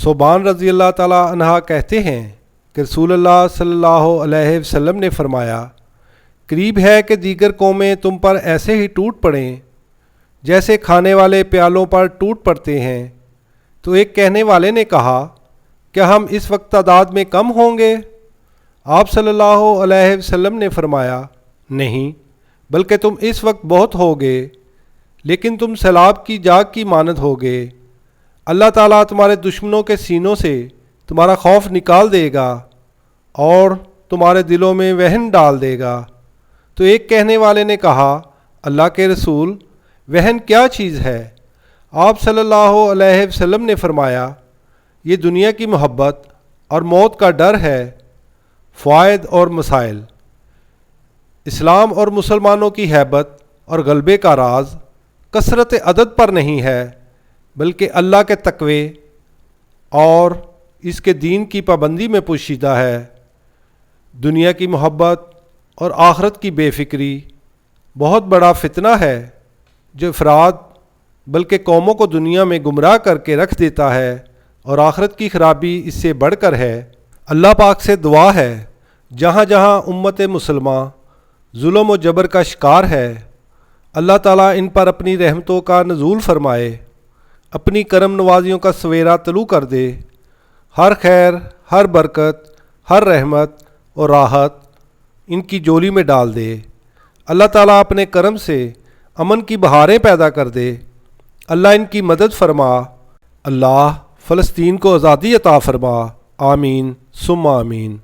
صوبان رضی اللہ تعالیٰ عنہ کہتے ہیں کہ رسول اللہ صلی اللہ علیہ وسلم نے فرمایا، قریب ہے کہ دیگر قومیں تم پر ایسے ہی ٹوٹ پڑیں جیسے کھانے والے پیالوں پر ٹوٹ پڑتے ہیں۔ تو ایک کہنے والے نے کہا، کیا ہم اس وقت تعداد میں کم ہوں گے؟ آپ صلی اللہ علیہ وسلم نے فرمایا، نہیں، بلکہ تم اس وقت بہت ہوگے، لیکن تم سیلاب کی جاگ کی مانند ہوگے۔ اللہ تعالیٰ تمہارے دشمنوں کے سینوں سے تمہارا خوف نکال دے گا اور تمہارے دلوں میں وہن ڈال دے گا۔ تو ایک کہنے والے نے کہا، اللہ کے رسول، وہن کیا چیز ہے؟ آپ صلی اللہ علیہ وسلم نے فرمایا، یہ دنیا کی محبت اور موت کا ڈر ہے۔ فوائد اور مسائل۔ اسلام اور مسلمانوں کی ہیبت اور غلبے کا راز کثرت عدد پر نہیں ہے، بلکہ اللہ کے تقوی اور اس کے دین کی پابندی میں پوشیدہ ہے۔ دنیا کی محبت اور آخرت کی بے فکری بہت بڑا فتنہ ہے جو افراد بلکہ قوموں کو دنیا میں گمراہ کر کے رکھ دیتا ہے، اور آخرت کی خرابی اس سے بڑھ کر ہے۔ اللہ پاک سے دعا ہے جہاں جہاں امت مسلمہ ظلم و جبر کا شکار ہے، اللہ تعالیٰ ان پر اپنی رحمتوں کا نزول فرمائے، اپنی کرم نوازیوں کا سویرا طلوع کر دے، ہر خیر، ہر برکت، ہر رحمت اور راحت ان کی جولی میں ڈال دے۔ اللہ تعالیٰ اپنے کرم سے امن کی بہاریں پیدا کر دے۔ اللہ ان کی مدد فرما۔ اللہ فلسطین کو آزادی عطا فرما۔ آمین ثم آمین۔